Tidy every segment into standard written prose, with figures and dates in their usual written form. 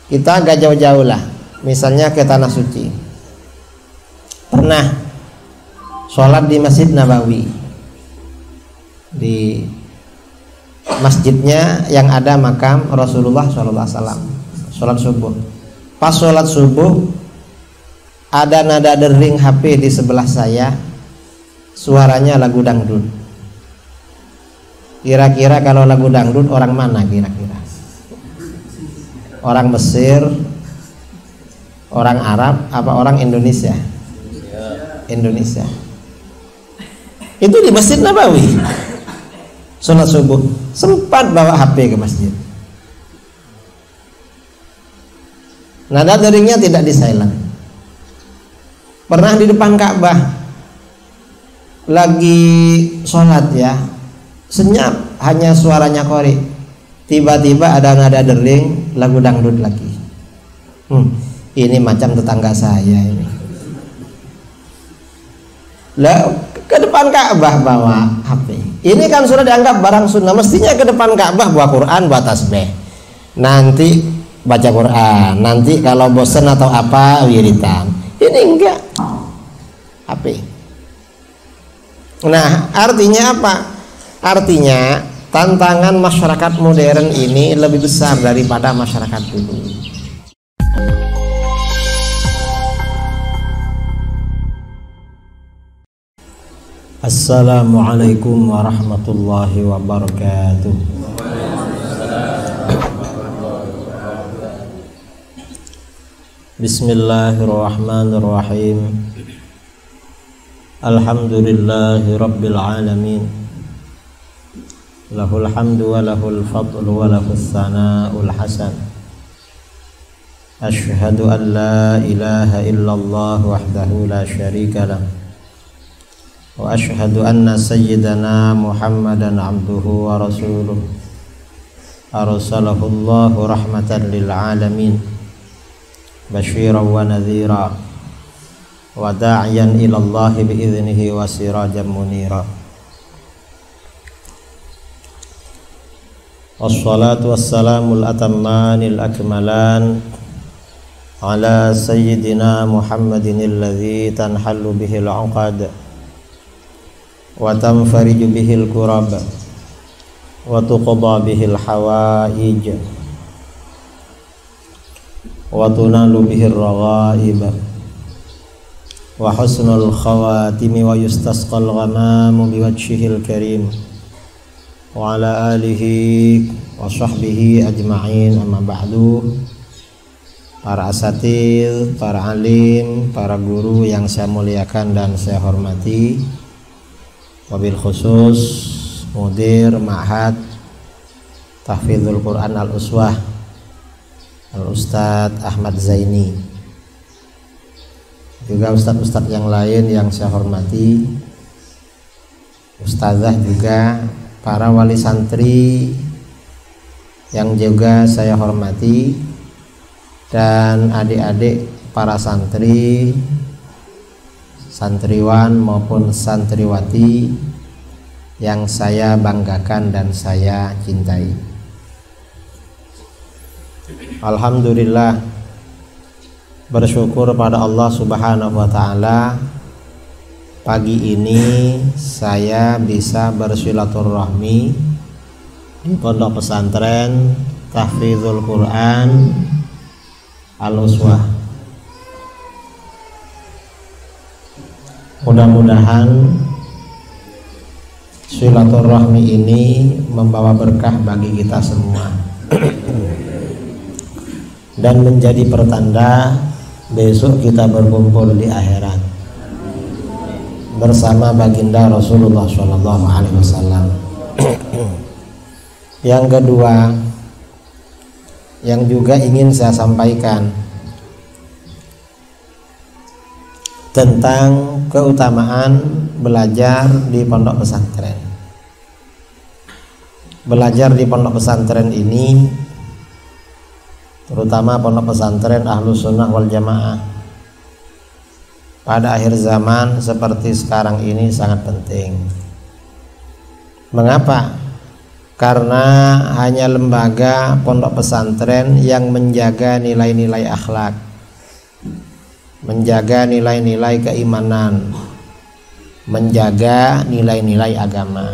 Kita agak jauh-jauh lah, misalnya ke Tanah Suci. Pernah sholat di Masjid Nabawi, di masjidnya yang ada makam Rasulullah SAW. Sholat subuh. Pas sholat subuh, ada nada dering HP di sebelah saya, suaranya lagu dangdut. Kira-kira kalau lagu dangdut orang mana kira-kira? Orang Mesir, orang Arab, apa orang Indonesia? Indonesia. Itu di Masjid Nabawi. Sholat subuh, sempat bawa HP ke masjid. Nada deringnya tidak di silent. Pernah di depan Ka'bah, lagi sholat ya, senyap, hanya suaranya qori. Tiba-tiba ada nada dering, lagu dangdut lagi. Ini macam tetangga saya ini. Lah, ke depan Ka'bah bawa HP. Ini kan sudah dianggap barang sunnah. Mestinya ke depan Ka'bah bawa Quran, bawa tasbih. Nanti baca Quran. Nanti kalau bosan atau apa wiridan. Ini enggak. HP. Nah, artinya apa? Artinya tantangan masyarakat modern ini lebih besar daripada masyarakat dulu. Assalamualaikum warahmatullahi wabarakatuh. Bismillahirrahmanirrahim. Alhamdulillahi rabbil alamin. Lahul hamdu wa lahul fadlu wa lahus sana'ul hasan. Ashhadu an la ilaha illallah wahdahu la syarika lah. Wa ashhadu anna sayyidana Muhammadan abduhu wa rasuluh. Arsalahu Allahu rahmatan lil alamin. Basyiran wa nadhira. Wa da'iyan ila Allah bi idnihi wa sirajan munira. Wassalatu wassalamul atammanil akmalan ala sayyidina Muhammadin alladhi tanhallu bihil uqad wa tanfariju bihil kurab wa tuqda bihil hawaij wa tunalu bihil raghaib wa husnul khawatimi wa yustasqal ghamamu biwajhihil karim wa ala alihi wa sahbihi ajma'in, amma ba'du. Para asatidz, para alim, para guru yang saya muliakan dan saya hormati, wabil khusus mudir Ma'had Tahfidzul Quran Al-Uswah Al-Ustadz Ahmad Zaini, juga ustadz-ustadz yang lain yang saya hormati, ustazah juga, para wali santri yang juga saya hormati, dan adik-adik para santri, santriwan maupun santriwati yang saya banggakan dan saya cintai. Alhamdulillah, bersyukur pada Allah Subhanahu wa ta'ala, pagi ini saya bisa bersilaturahmi di Pondok Pesantren Tahfidzul Quran Al-Uswah. Mudah-mudahan silaturahmi ini membawa berkah bagi kita semua dan menjadi pertanda besok kita berkumpul di akhirat bersama baginda Rasulullah SAW. Yang kedua, yang juga ingin saya sampaikan tentang keutamaan belajar di pondok pesantren. Belajar di pondok pesantren ini, terutama pondok pesantren Ahlus Sunnah wal Jamaah, pada akhir zaman seperti sekarang ini sangat penting. Mengapa? karena hanya lembaga pondok pesantren yang menjaga nilai-nilai akhlak, menjaga nilai-nilai keimanan, menjaga nilai-nilai agama.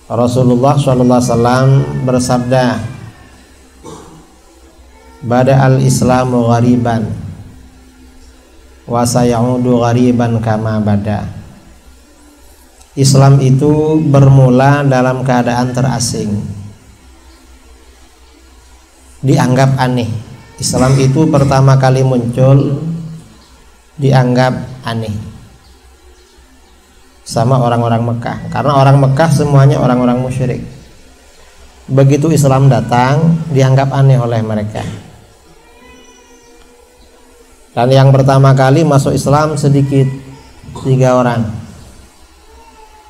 Rasulullah SAW bersabda, "Bada al-Islamu ghariban wa sayaudu ghariban kama bada." Islam itu bermula dalam keadaan terasing, dianggap aneh. Islam itu pertama kali muncul dianggap aneh sama orang-orang Mekah, karena orang Mekah semuanya orang-orang musyrik. Begitu Islam datang, dianggap aneh oleh mereka. Dan yang pertama kali masuk Islam sedikit, 3 orang,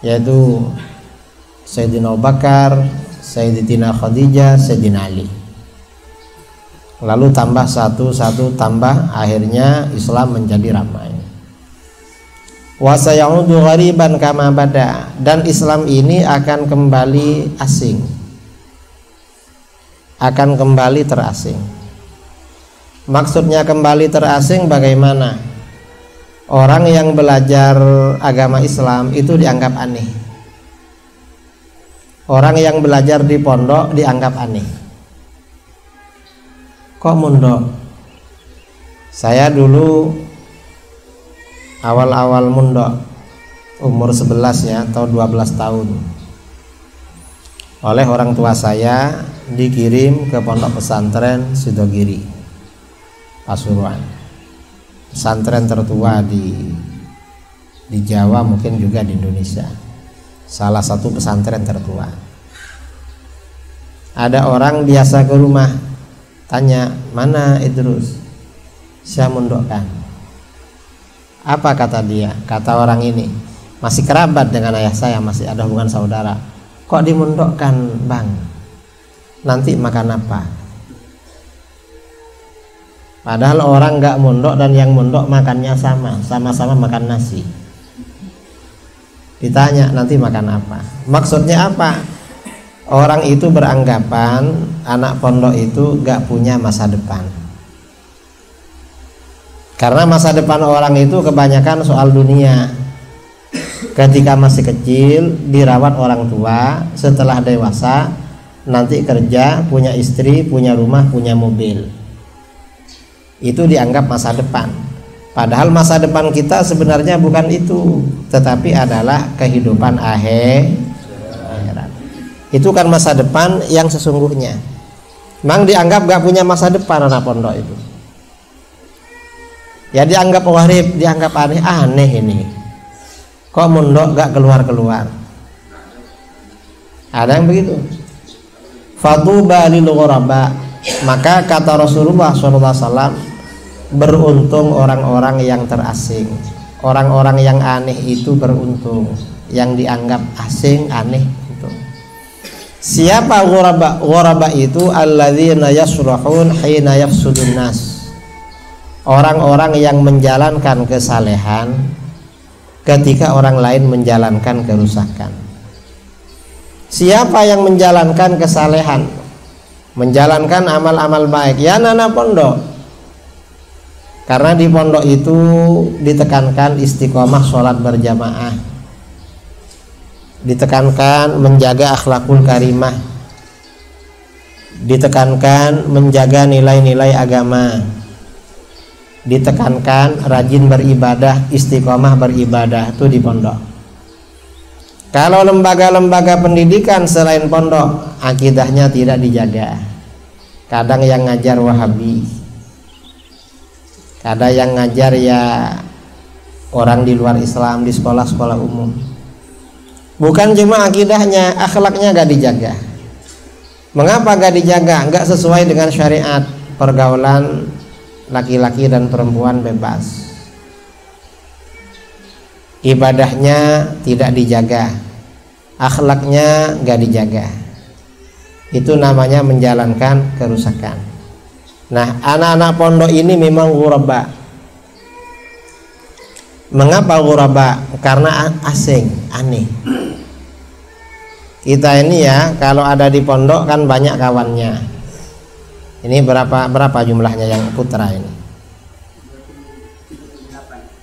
yaitu Sayyidina Abu Bakar, Sayyidatina Khadijah, Sayyidina Ali. Lalu tambah satu tambah, akhirnya Islam menjadi ramai. Wa sayaudu ghariban kama bada, dan Islam ini akan kembali asing, akan kembali terasing. Maksudnya kembali terasing bagaimana? Orang yang belajar agama Islam itu dianggap aneh. Orang yang belajar di pondok dianggap aneh. Kok mondok? Saya dulu awal-awal mondok, umur 11 ya, atau 12 tahun, oleh orang tua saya dikirim ke pondok pesantren Sidogiri, Pasuruan. Pesantren tertua di Jawa, mungkin juga di Indonesia. Salah satu pesantren tertua. Ada orang biasa ke rumah, tanya, "Mana Idrus?" "Saya mondokkan." "Apa?" kata dia. Kata orang ini, "Masih kerabat dengan ayah saya, masih ada hubungan saudara." "Kok dimondokkan, Bang? Nanti makan apa?" Padahal orang nggak mondok dan yang mondok makannya sama-sama makan nasi. Ditanya, "Nanti makan apa?" Maksudnya apa? Orang itu beranggapan anak pondok itu nggak punya masa depan. Karena masa depan orang itu kebanyakan soal dunia. Ketika masih kecil dirawat orang tua, setelah dewasa nanti kerja, punya istri, punya rumah, punya mobil. Itu dianggap masa depan. Padahal masa depan kita sebenarnya bukan itu, tetapi adalah kehidupan akhirat. Itu kan masa depan yang sesungguhnya. Memang dianggap gak punya masa depan anak pondok itu. Ya dianggap gharib, dianggap aneh ini. Kok mondok gak keluar-keluar? Ada yang begitu. Fatuba lil ghuraba. Maka kata Rasulullah SAW, beruntung orang-orang yang terasing. Orang-orang yang aneh itu beruntung, yang dianggap asing, aneh itu. Siapa ghuraba? Ghuraba itu alladzina yasrahun hina yafsudun nas. Orang-orang yang menjalankan kesalehan ketika orang lain menjalankan kerusakan. Siapa yang menjalankan kesalehan, menjalankan amal-amal baik? Ya anak pondok. Karena di pondok itu ditekankan istiqomah sholat berjamaah, ditekankan menjaga akhlakul karimah, ditekankan menjaga nilai-nilai agama, ditekankan rajin beribadah, istiqomah beribadah. Itu di pondok. Kalau lembaga-lembaga pendidikan selain pondok, akidahnya tidak dijaga. Kadang yang ngajar Wahabi, kadang yang ngajar ya orang di luar Islam di sekolah-sekolah umum. Bukan cuma akidahnya, akhlaknya gak dijaga. Mengapa gak dijaga? Gak sesuai dengan syariat. Pergaulan laki-laki dan perempuan bebas. Ibadahnya tidak dijaga, akhlaknya gak dijaga. Itu namanya menjalankan kerusakan. Nah, anak-anak pondok ini memang ghuraba. Mengapa ghuraba? Karena asing, aneh. Kita ini ya kalau ada di pondok kan banyak kawannya. Ini berapa jumlahnya yang putra ini?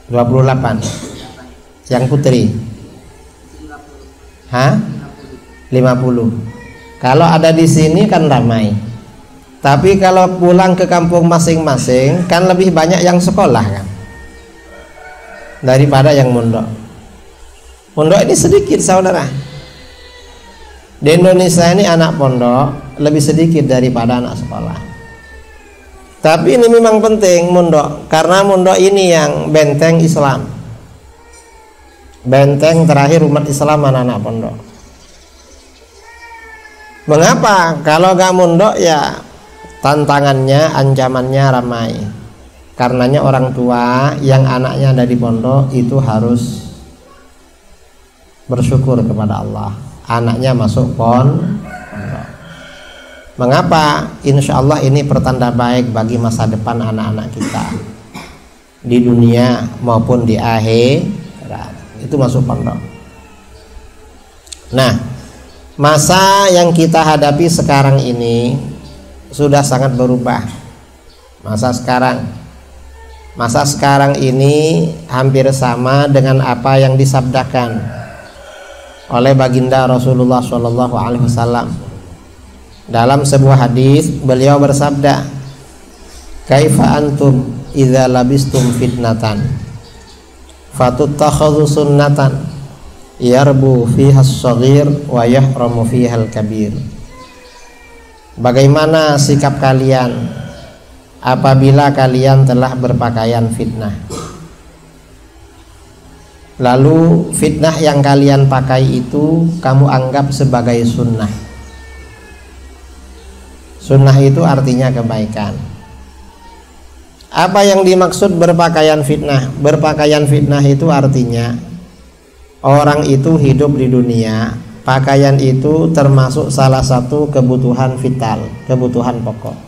28. Yang putri? 50. Kalau ada di sini kan ramai. Tapi kalau pulang ke kampung masing-masing kan lebih banyak yang sekolah kan daripada yang mondok. Pondok ini sedikit saudara. Di Indonesia ini anak pondok lebih sedikit daripada anak sekolah. Tapi ini memang penting mondok, karena mondok ini yang benteng Islam, benteng terakhir umat Islam anak-anak pondok. Mengapa? Kalau gak mondok ya tantangannya, ancamannya ramai. Karenanya orang tua yang anaknya ada di pondok itu harus bersyukur kepada Allah, anaknya masuk pondok. Mengapa? Insya Allah ini pertanda baik bagi masa depan anak-anak kita di dunia maupun di akhirat. Itu masuk pondok. Nah, masa yang kita hadapi sekarang ini sudah sangat berubah. Masa sekarang ini hampir sama dengan apa yang disabdakan oleh baginda Rasulullah SAW. Dalam sebuah hadis beliau bersabda, "Kaifa antum idza labistum fitnatan fatuttakhadhu sunnatan yarbu fiha as-shaghir wa yahramu fiha al-kabir." Bagaimana sikap kalian apabila kalian telah berpakaian fitnah? Lalu fitnah yang kalian pakai itu kamu anggap sebagai sunnah. Sunnah itu artinya kebaikan. Apa yang dimaksud berpakaian fitnah? Berpakaian fitnah itu artinya orang itu hidup di dunia, pakaian itu termasuk salah satu kebutuhan vital, kebutuhan pokok.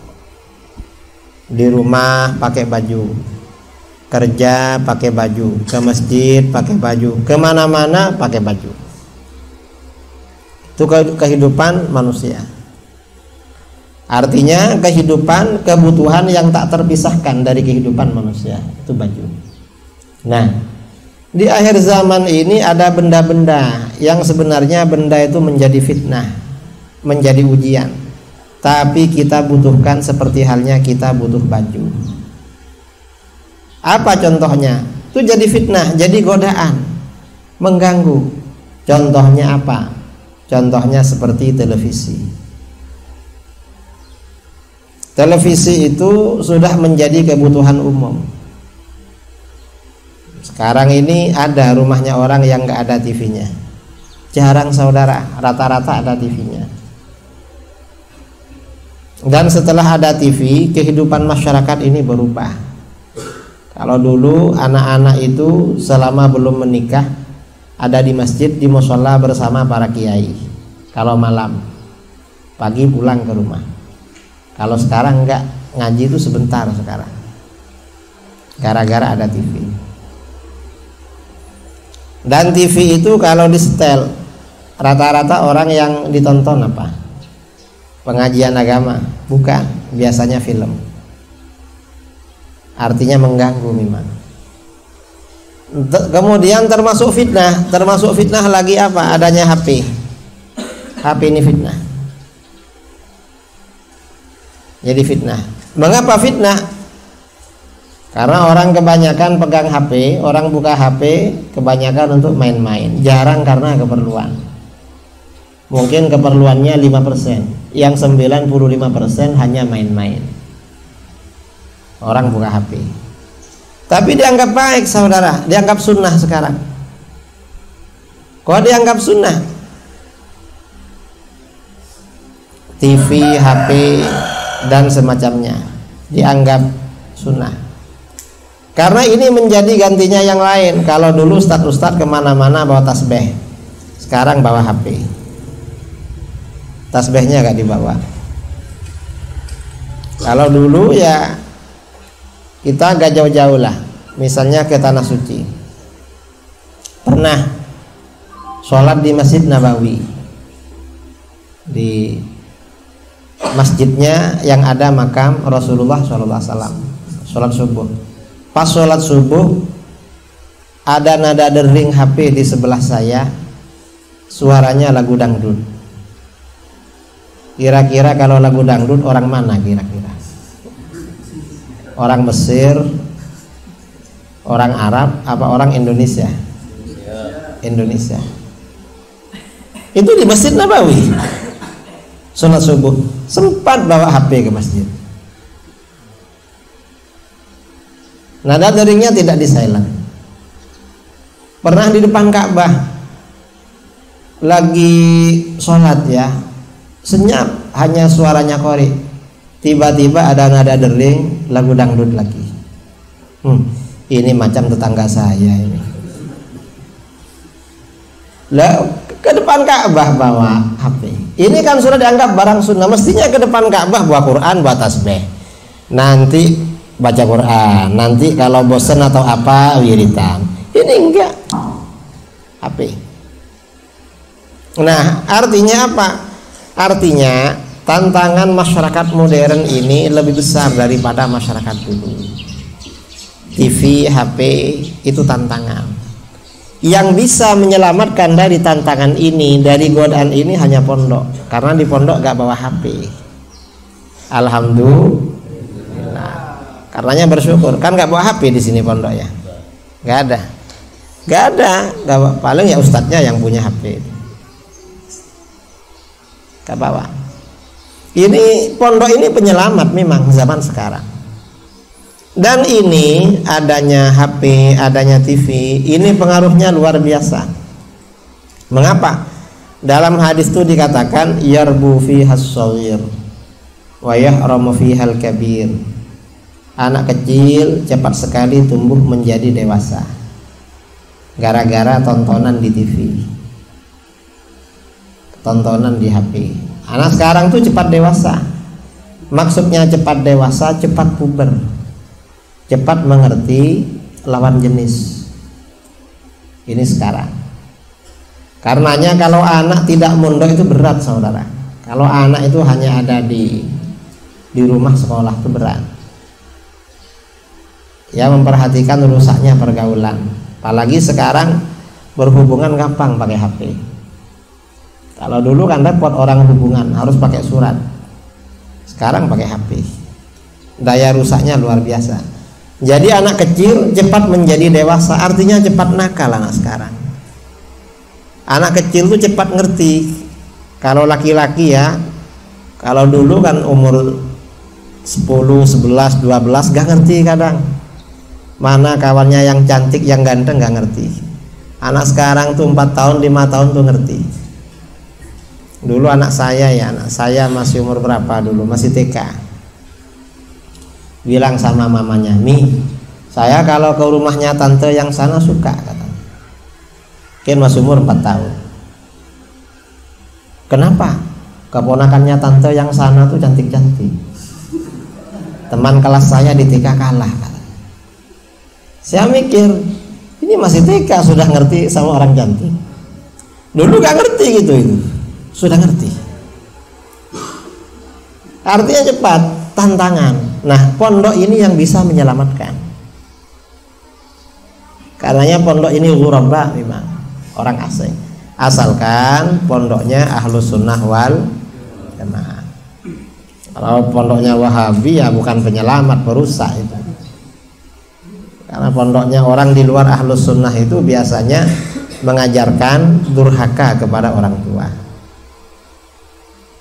Di rumah pakai baju, kerja pakai baju, ke masjid pakai baju, kemana-mana pakai baju. Itu kehidupan manusia. Artinya kehidupan, kebutuhan yang tak terpisahkan dari kehidupan manusia itu baju. Nah, di akhir zaman ini ada benda-benda yang sebenarnya benda itu menjadi fitnah, menjadi ujian. Tapi kita butuhkan seperti halnya kita butuh baju. Apa contohnya? Itu jadi fitnah, jadi godaan, mengganggu. Contohnya apa? Contohnya seperti televisi. Televisi itu sudah menjadi kebutuhan umum. Sekarang ini ada rumahnya orang yang nggak ada TV-nya. Jarang saudara, rata-rata ada TV-nya. Dan setelah ada TV, kehidupan masyarakat ini berubah. Kalau dulu anak-anak itu selama belum menikah ada di masjid, di mushola bersama para kiai. Kalau malam, pagi pulang ke rumah. Kalau sekarang enggak, ngaji itu sebentar sekarang, gara-gara ada TV. Dan TV itu kalau disetel, rata-rata orang yang ditonton apa? Pengajian agama? Bukan, biasanya film. Artinya mengganggu memang. Kemudian termasuk fitnah lagi apa? Adanya HP. HP ini fitnah. Jadi fitnah. Mengapa fitnah? Karena orang kebanyakan pegang HP, orang buka HP kebanyakan untuk main-main, jarang karena keperluan. Mungkin keperluannya 5%, yang 95% hanya main-main. Orang buka HP. Tapi dianggap baik saudara, dianggap sunnah sekarang. Kok dianggap sunnah? TV, HP dan semacamnya dianggap sunnah, karena ini menjadi gantinya yang lain. Kalau dulu ustadz kemana-mana bawa tasbih, sekarang bawa HP, tasbihnya gak dibawa. Kalau dulu ya kita gak jauh-jauh lah, misalnya ke Tanah Suci, pernah sholat di Masjid Nabawi, di masjidnya yang ada makam Rasulullah SAW. Sholat subuh. Pas sholat subuh ada nada dering HP di sebelah saya, suaranya lagu dangdut. Kira-kira kalau lagu dangdut orang mana kira-kira? Orang Mesir, orang Arab, apa orang Indonesia? Indonesia. Itu di Masjid Nabawi. Sholat subuh sempat bawa HP ke masjid. Nada deringnya tidak di silent. Pernah di depan Ka'bah lagi sholat ya, senyap, hanya suaranya qori. Tiba-tiba ada nada dering lagu dangdut lagi. Ini macam tetangga saya ini. Lah ke depan Ka'bah bawa HP. Ini kan sudah dianggap barang sunnah. Mestinya ke depan Ka'bah bawa Quran, bawa tasbih. Nanti baca Quran. Nanti kalau bosan atau apa wiridan. Ini enggak. HP. Nah, artinya apa? Artinya tantangan masyarakat modern ini lebih besar daripada masyarakat dulu. TV, HP itu tantangan. Yang bisa menyelamatkan dari tantangan ini, dari godaan ini hanya pondok. Karena di pondok gak bawa HP. Alhamdulillah. Karenanya bersyukur. Kan gak bawa HP di sini pondok ya. Gak ada. Gak ada. Paling ya ustadznya yang punya HP. Gak bawa. Ini pondok ini penyelamat memang zaman sekarang. Dan ini adanya HP, adanya TV, ini pengaruhnya luar biasa. Mengapa? Dalam hadis itu dikatakan yarbu fihas shaghir wa yahramu fihal kabir. Anak kecil cepat sekali tumbuh menjadi dewasa gara-gara tontonan di TV, tontonan di HP. Anak sekarang tuh cepat dewasa. Maksudnya cepat dewasa, cepat puber, cepat mengerti lawan jenis. Ini sekarang. Karenanya kalau anak tidak mondok itu berat saudara. Kalau anak itu hanya ada di rumah sekolah itu berat. Ya, memperhatikan rusaknya pergaulan. Apalagi sekarang berhubungan gampang pakai HP. Kalau dulu kan repot orang hubungan, harus pakai surat. Sekarang pakai HP. Daya rusaknya luar biasa. Jadi anak kecil cepat menjadi dewasa, artinya cepat nakal anak sekarang. Anak kecil tuh cepat ngerti. Kalau laki-laki ya, kalau dulu kan umur 10, 11, 12 gak ngerti kadang. Mana kawannya yang cantik, yang ganteng gak ngerti. Anak sekarang tuh 4 tahun, 5 tahun tuh ngerti. Dulu anak saya masih umur berapa dulu? Masih TK. Bilang sama mamanya, "Mi, saya kalau ke rumahnya tante yang sana suka," kata. Kan masih umur 4 tahun. Kenapa? Keponakannya tante yang sana tuh cantik-cantik. Teman kelas saya di TK kalah, kata. Saya mikir, ini masih TK sudah ngerti sama orang cantik. Dulu gak ngerti gitu itu. Sudah ngerti. Artinya cepat, tantangan. Nah, pondok ini yang bisa menyelamatkan. Karenanya pondok ini ghuraba memang, orang asing. Asalkan pondoknya Ahlus Sunnah wal Jamaah. Kalau pondoknya Wahabi ya bukan penyelamat, perusak itu. Karena pondoknya orang di luar Ahlus Sunnah itu biasanya mengajarkan durhaka kepada orang tua.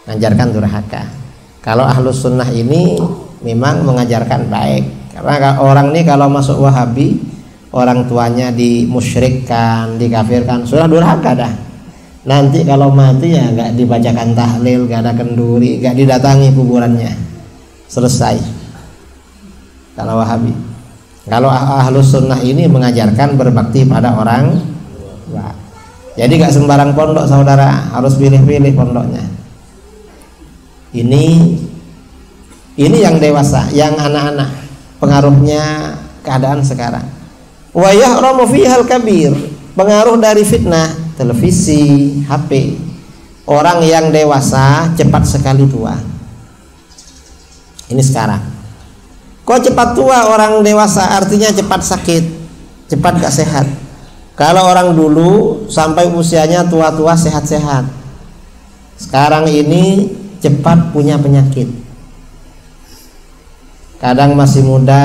Mengajarkan durhaka. Kalau Ahlus Sunnah ini memang mengajarkan baik. Karena orang ini kalau masuk Wahabi, orang tuanya dimusyrikkan, dikafirkan, sudah durhaka dah. Nanti kalau mati ya gak dibacakan tahlil, gak ada kenduri, gak didatangi kuburannya. Selesai. Kalau Wahabi. Kalau Ahlus Sunnah ini mengajarkan berbakti pada orang tua. Jadi gak sembarang pondok saudara, harus pilih-pilih pondoknya. Ini yang dewasa, yang anak-anak. Pengaruhnya keadaan sekarang. Wa yahramu fihal kabir. Pengaruh dari fitnah televisi, HP. orang yang dewasa cepat sekali tua. Ini sekarang. Kok cepat tua orang dewasa? Artinya cepat sakit, cepat gak sehat. Kalau orang dulu sampai usianya tua-tua sehat-sehat. Sekarang ini cepat punya penyakit. Kadang masih muda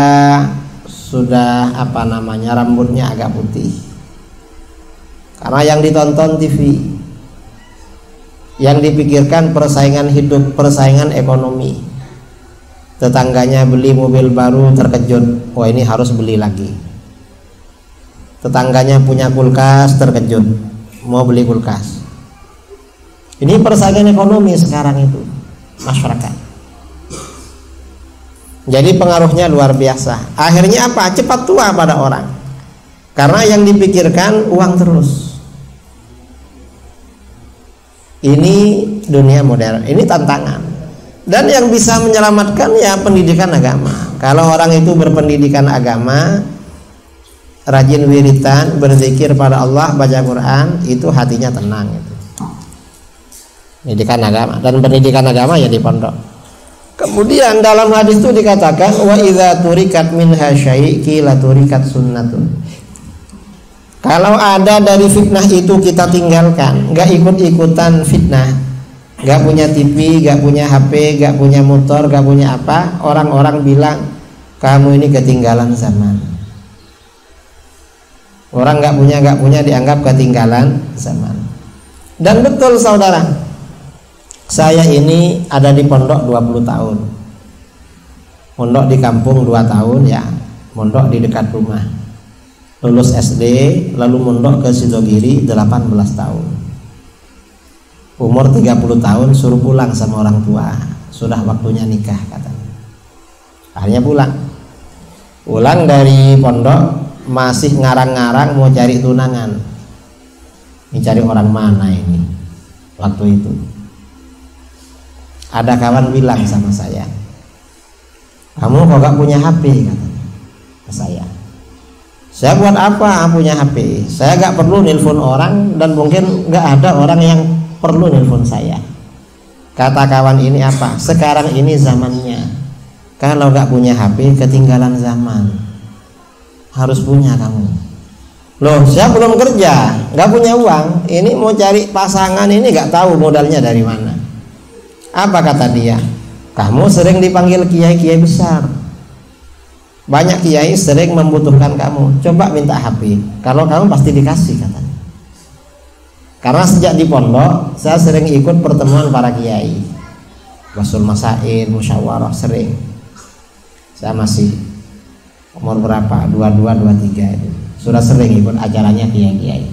sudah rambutnya agak putih. Karena yang ditonton TV, yang dipikirkan persaingan hidup, persaingan ekonomi. Tetangganya beli mobil baru terkejut, oh ini harus beli lagi. Tetangganya punya kulkas terkejut, mau beli kulkas. Ini persaingan ekonomi sekarang itu masyarakat. Jadi pengaruhnya luar biasa. Akhirnya apa? Cepat tua pada orang. Karena yang dipikirkan uang terus. Ini dunia modern, ini tantangan. Dan yang bisa menyelamatkan ya pendidikan agama. Kalau orang itu berpendidikan agama, rajin wiritan, berzikir pada Allah, baca Quran, itu hatinya tenang itu. Pendidikan agama, dan pendidikan agama ya di pondok. Kemudian dalam hadis itu dikatakan wa idza turikat minha syai' qila turikat sunnatun. Kalau ada dari fitnah itu kita tinggalkan, enggak ikut-ikutan fitnah. Gak punya TV, gak punya HP, gak punya motor, gak punya apa, orang-orang bilang kamu ini ketinggalan zaman. Orang gak punya dianggap ketinggalan zaman. Dan betul saudara, saya ini ada di pondok 20 tahun. Pondok di kampung 2 tahun ya, pondok di dekat rumah. Lulus SD, lalu mondok ke Sidogiri 18 tahun. Umur 30 tahun suruh pulang sama orang tua, sudah waktunya nikah katanya. Akhirnya pulang dari pondok, masih ngarang-ngarang mau cari tunangan. Ini cari orang mana ini waktu itu. Ada kawan bilang sama saya, kamu kok gak punya HP katanya ke saya. Saya buat apa punya HP? Saya gak perlu nelpon orang, dan mungkin gak ada orang yang perlu nelpon saya. Kata kawan ini apa? Sekarang ini zamannya, kalau gak punya HP ketinggalan zaman. Harus punya kamu. Loh, saya belum kerja, gak punya uang, ini mau cari pasangan, ini gak tahu modalnya dari mana. Apa kata dia? Kamu sering dipanggil kiai-kiai besar, banyak kiai sering membutuhkan kamu, coba minta HP, kalau kamu pasti dikasih katanya. Karena sejak di pondok saya sering ikut pertemuan para kiai, basul masail, musyawarah, sering. Saya masih umur berapa? 22, 23 itu. Sudah sering ikut acaranya kiai-kiai.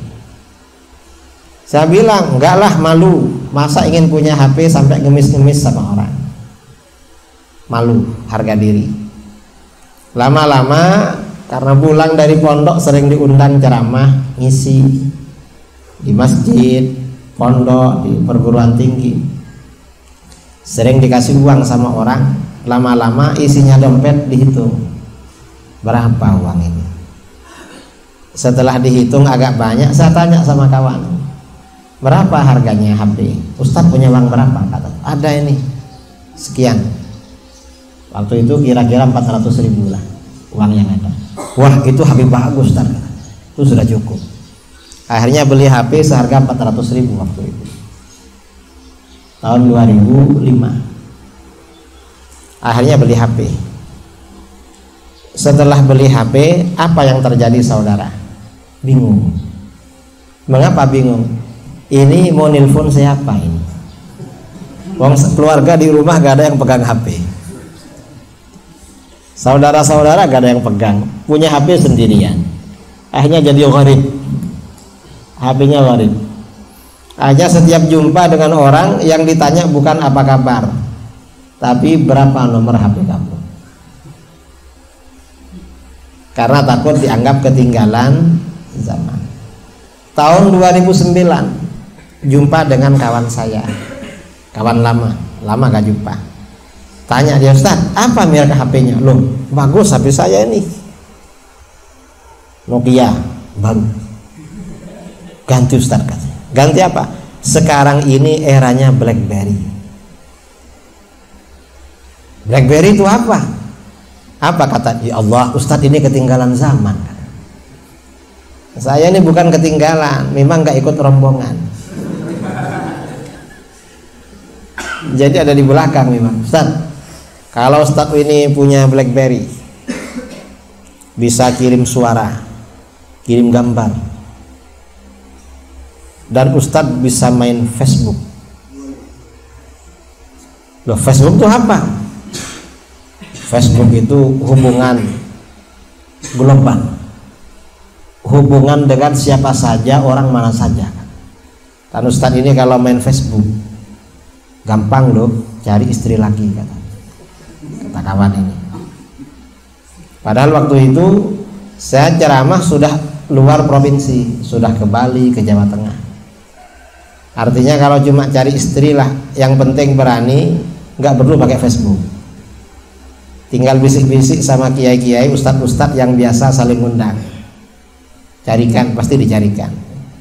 Saya bilang, enggak lah, malu. Masa ingin punya HP sampai ngemis-ngemis sama orang? Malu, harga diri. Lama-lama karena pulang dari pondok sering diundang ceramah, ngisi di masjid, pondok, di perguruan tinggi, sering dikasih uang sama orang. Lama-lama isinya dompet dihitung, berapa uang ini. Setelah dihitung agak banyak, saya tanya sama kawan, berapa harganya HP? Ustadz punya uang berapa? Kata, ada ini sekian. Waktu itu kira-kira 400.000 lah uang yang ada. Wah, itu HP bagus Ustadz, itu sudah cukup. Akhirnya beli HP seharga 400.000 waktu itu, tahun 2005. Akhirnya beli HP. Setelah beli HP, apa yang terjadi saudara? Bingung. Mengapa bingung? Ini mau nelpon siapa ini? Wong keluarga di rumah gak ada yang pegang HP. Saudara-saudara gak ada yang pegang, punya HP sendirian. Akhirnya jadi gharib. HP-nya gharib. Akhirnya setiap jumpa dengan orang yang ditanya bukan apa kabar, tapi berapa nomor HP kamu. Karena takut dianggap ketinggalan zaman. Tahun 2009 jumpa dengan kawan saya, kawan lama gak jumpa. Tanya dia, Ustaz, apa merek HP-nya? Loh, bagus HP saya ini, Nokia baru. Ganti Ustaz, katanya. Ganti apa? sekarang ini eranya BlackBerry. BlackBerry itu apa? Apa kata ya Allah, Ustadz ini ketinggalan zaman. Saya ini bukan ketinggalan, memang gak ikut rombongan. Jadi ada di belakang memang. Ustadz, kalau Ustadz ini punya BlackBerry, bisa kirim suara, kirim gambar, dan Ustadz bisa main Facebook. Loh, Facebook itu apa? Facebook itu hubungan global, hubungan dengan siapa saja, orang mana saja. Kan Ustadz ini kalau main Facebook gampang loh cari istri lagi, kata kawan ini. Padahal waktu itu saya ceramah sudah luar provinsi, sudah ke Bali, ke Jawa Tengah. Artinya kalau cuma cari istri lah, yang penting berani, nggak perlu pakai Facebook. Tinggal bisik-bisik sama kiai-kiai, ustadz-ustadz yang biasa saling undang. Carikan, pasti dicarikan.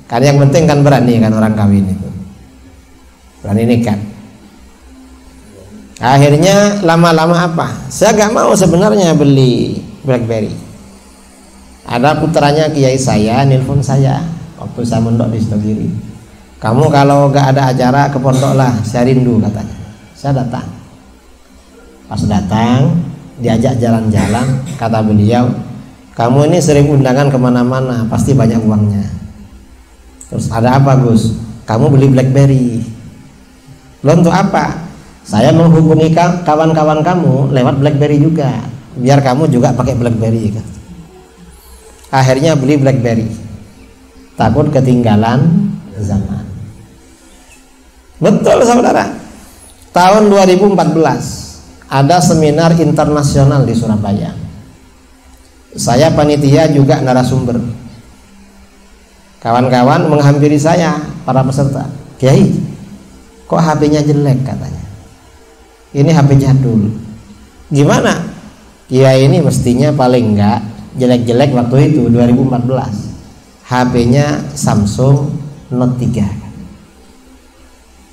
Karena yang penting kan berani kan orang kawin itu. Berani nikah. Akhirnya lama-lama apa? Saya gak mau sebenarnya beli BlackBerry. Ada putranya kiai saya nelpon saya waktu saya mondok di Sukabumi. Kamu kalau gak ada acara ke pondok lah, saya rindu, katanya. Saya datang. Pas datang, diajak jalan-jalan, kata beliau, kamu ini sering undangan kemana-mana, pasti banyak uangnya. Terus ada apa Gus? Kamu beli BlackBerry. Lo untuk apa? Saya menghubungi kawan-kawan kamu lewat BlackBerry juga, biar kamu juga pakai BlackBerry kan. Akhirnya beli BlackBerry, takut ketinggalan zaman. Betul saudara. Tahun 2014 ada seminar internasional di Surabaya. Saya panitia juga narasumber. Kawan-kawan menghampiri saya, para peserta. Kiai, kok HP-nya jelek, katanya. Ini HP jadul. Gimana? Kiai ini mestinya paling enggak jelek-jelek waktu itu 2014. HP-nya Samsung Note 3.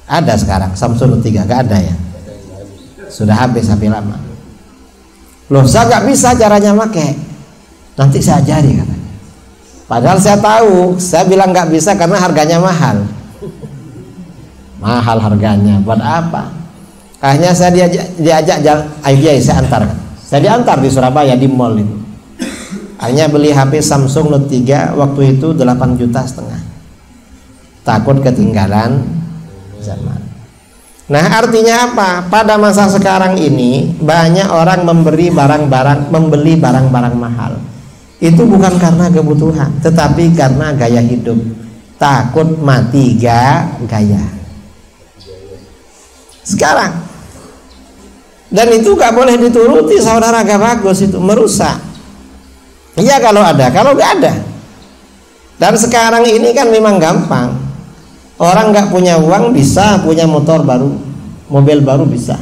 Ada sekarang Samsung Note 3, enggak ada ya? Sudah habis HP lama. Loh, saya enggak bisa caranya pakai. Nanti saya ajari, katanya. Padahal saya tahu, saya bilang enggak bisa karena harganya mahal. Mahal harganya, buat apa? Akhirnya saya diajak jalan, ayo saya antar. Saya diantar di Surabaya di mall itu. Akhirnya beli HP Samsung Note 3 waktu itu 8,5 juta. Takut ketinggalan zaman. Nah, artinya apa? Pada masa sekarang ini banyak orang membeli barang-barang mahal. Itu bukan karena kebutuhan, tetapi karena gaya hidup. Takut mati gaya. Sekarang. Dan itu gak boleh dituruti saudara, gak bagus, itu merusak. Iya kalau ada, kalau gak ada. Dan sekarang ini kan memang gampang. Orang gak punya uang bisa punya motor baru, mobil baru bisa.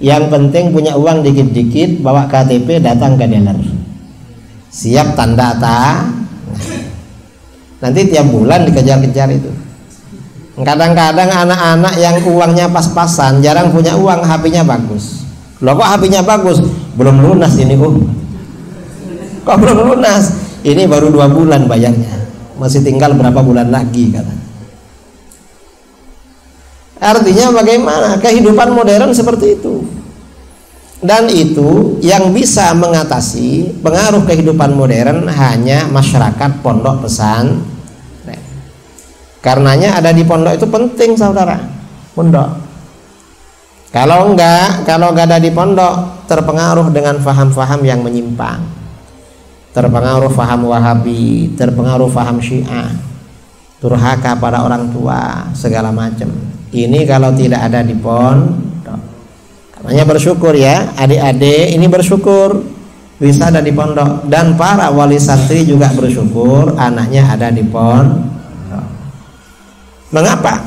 Yang penting punya uang dikit-dikit, bawa KTP, datang ke dealer, siap tanda nanti tiap bulan dikejar-kejar itu. Kadang-kadang anak-anak yang uangnya pas-pasan, jarang punya uang, HP-nya bagus. Loh, kok HP-nya bagus? Belum lunas ini, kok belum lunas? Ini baru 2 bulan bayarnya, masih tinggal berapa bulan lagi, kata. Artinya bagaimana? Kehidupan modern seperti itu. Dan itu yang bisa mengatasi pengaruh kehidupan modern hanya masyarakat pondok pesantren. Karenanya ada di pondok itu penting saudara, pondok. Kalau enggak ada di pondok, terpengaruh dengan faham-faham yang menyimpang, terpengaruh faham Wahabi, terpengaruh faham Syiah, durhaka pada orang tua, segala macam. Ini kalau tidak ada di pondok. Karenanya bersyukur ya, adik-adik ini bersyukur bisa ada di pondok, dan para wali santri juga bersyukur anaknya ada di pondok. Mengapa?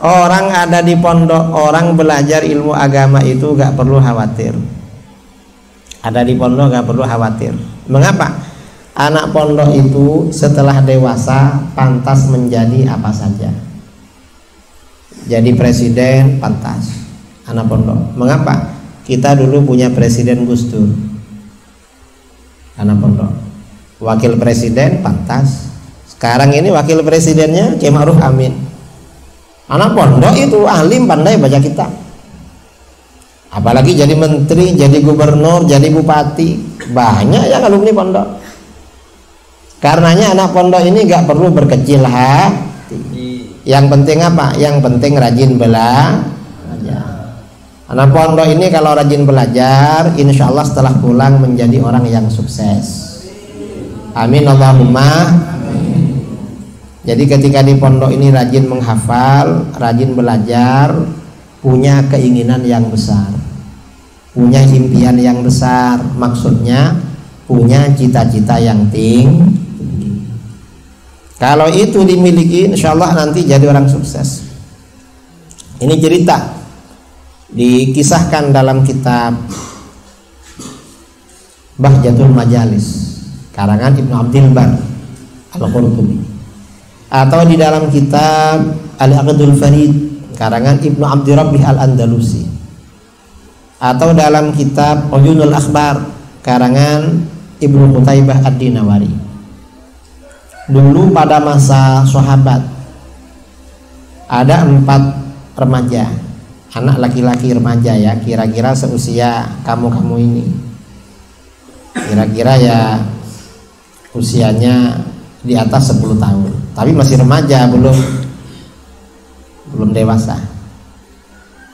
Orang ada di pondok, orang belajar ilmu agama itu gak perlu khawatir. Ada di pondok gak perlu khawatir. Mengapa? Anak pondok itu setelah dewasa pantas menjadi apa saja. jadi presiden pantas anak pondok. Mengapa? Kita dulu punya presiden Gus Dur, anak pondok. Wakil presiden pantas. Sekarang ini wakil presidennya Kiai Ma'ruf Amin, anak pondok itu alim, pandai baca kitab. Apalagi jadi menteri, jadi gubernur, jadi bupati, banyak yang alumni pondok. Karenanya anak pondok ini gak perlu berkecil hati. Yang penting apa? Yang penting rajin belajar. Anak pondok ini kalau rajin belajar, insya Allah setelah pulang menjadi orang yang sukses. Amin Allahumma. Jadi ketika di pondok ini rajin menghafal, rajin belajar, punya keinginan yang besar, punya impian yang besar, maksudnya punya cita-cita yang tinggi. Kalau itu dimiliki, insya Allah nanti jadi orang sukses. Ini cerita dikisahkan dalam kitab Bahjatul Majalis karangan Ibnu Abdul Bar Al-Qurtubi, atau di dalam kitab Al-Aqdul Farid karangan Ibnu Abdirrabbih Al-Andalusi, atau dalam kitab Uyunul Akhbar karangan Ibnu Qutaibah Ad-Dinawari. Dulu pada masa sahabat ada 4 remaja, anak laki-laki remaja ya, kira-kira seusia kamu ini, kira-kira ya usianya di atas 10 tahun, tapi masih remaja, belum dewasa.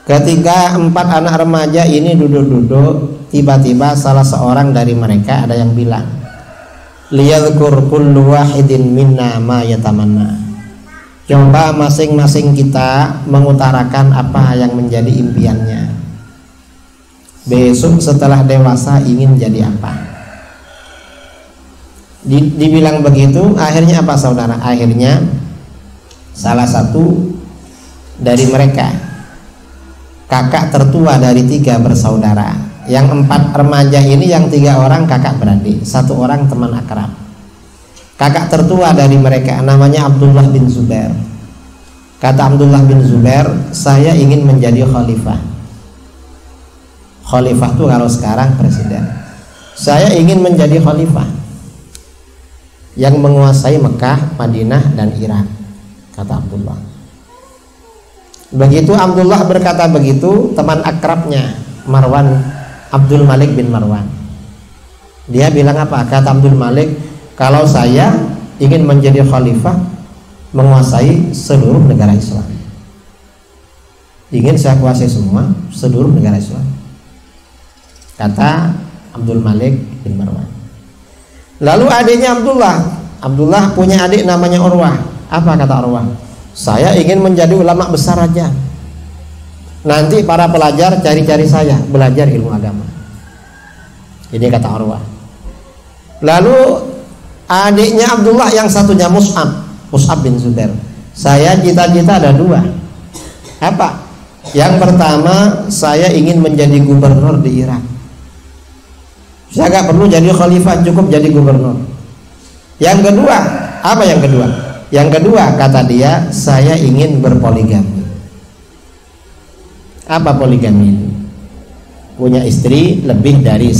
Ketika 4 anak remaja ini duduk-duduk, tiba-tiba salah seorang dari mereka ada yang bilang, liyadhkur kullu wahidin minna ma yatamanna. Coba masing-masing kita mengutarakan apa yang menjadi impiannya. Besok setelah dewasa ingin jadi apa. Dibilang begitu, akhirnya apa saudara? Akhirnya salah satu dari mereka, kakak tertua dari 3 bersaudara. Yang 4 remaja ini, yang 3 orang kakak beradik, 1 orang teman akrab. Kakak tertua dari mereka namanya Abdullah bin Zubair. Kata Abdullah bin Zubair, saya ingin menjadi khalifah. Khalifah itu kalau sekarang presiden. Saya ingin menjadi khalifah yang menguasai Mekah, Madinah, dan Irak, kata Abdullah. Begitu Abdullah berkata begitu, teman akrabnya Marwan, Abdul Malik bin Marwan, dia bilang apa? Kata Abdul Malik, kalau saya ingin menjadi khalifah menguasai seluruh negara Islam, ingin saya kuasai semua seluruh negara Islam, kata Abdul Malik bin Marwan. Lalu adiknya Abdullah punya adik namanya Urwah. Apa kata Urwah? Saya ingin menjadi ulama besar aja, nanti para pelajar cari-cari saya belajar ilmu agama. Ini kata Urwah. Lalu adiknya Abdullah yang satunya Mus'ab bin Zubair, saya cita-cita ada 2. Apa? Yang pertama, saya ingin menjadi gubernur di Irak. Saya gak perlu jadi khalifah, cukup jadi gubernur. Yang kedua, apa yang kedua? Yang kedua kata dia, saya ingin berpoligami. Apa poligami? Punya istri lebih dari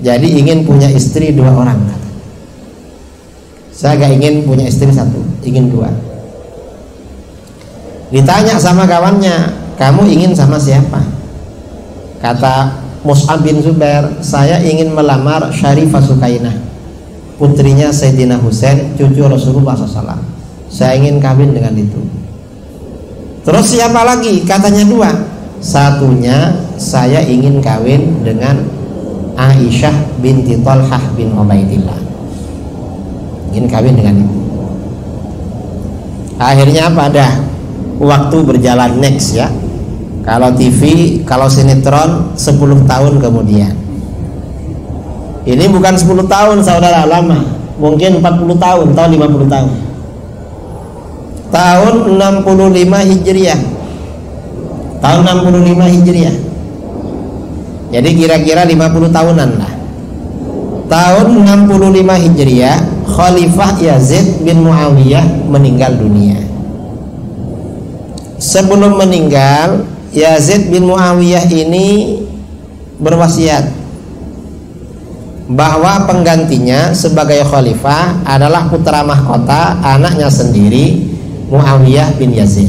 jadi ingin punya istri 2 orang. Saya gak ingin punya istri 1, ingin 2. Ditanya sama kawannya, kamu ingin sama siapa? Kata Mus'ab bin Zubair, saya ingin melamar Syarifah Sukainah, putrinya Sayyidina Husain, cucu Rasulullah SAW. Saya ingin kawin dengan itu. Terus siapa lagi? Katanya 2. Satunya, saya ingin kawin dengan Aisyah binti Talhah bin Ubaidillah. Ingin kawin dengan itu. Akhirnya apa? Ada waktu berjalan next ya. Kalau TV, kalau sinetron 10 tahun kemudian. Ini bukan 10 tahun saudara, lama. Mungkin 40 tahun, tahun 50 tahun. Tahun 65 Hijriah. Tahun 65 Hijriah. Jadi kira-kira 50 tahunan lah. Tahun 65 Hijriah, Khalifah Yazid bin Muawiyah meninggal dunia. sebelum meninggal Yazid bin Muawiyah ini berwasiat bahwa penggantinya sebagai khalifah adalah putra mahkota anaknya sendiri, Muawiyah bin Yazid.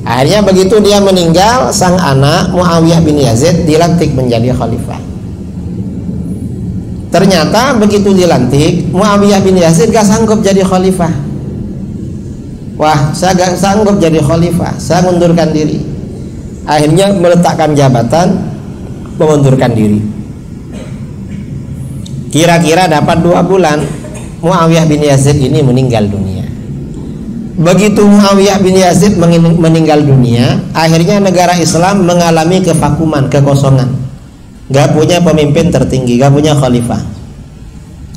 Akhirnya begitu dia meninggal, sang anak Muawiyah bin Yazid dilantik menjadi khalifah. Ternyata begitu dilantik, Muawiyah bin Yazid gak sanggup jadi khalifah. Wah, saya gak sanggup jadi khalifah, saya mundurkan diri. Akhirnya meletakkan jabatan, mengundurkan diri. Kira-kira dapat 2 bulan, Muawiyah bin Yazid ini meninggal dunia. Begitu Muawiyah bin Yazid meninggal dunia, akhirnya negara Islam mengalami kevakuman, kekosongan. Gak punya pemimpin tertinggi, gak punya khalifah.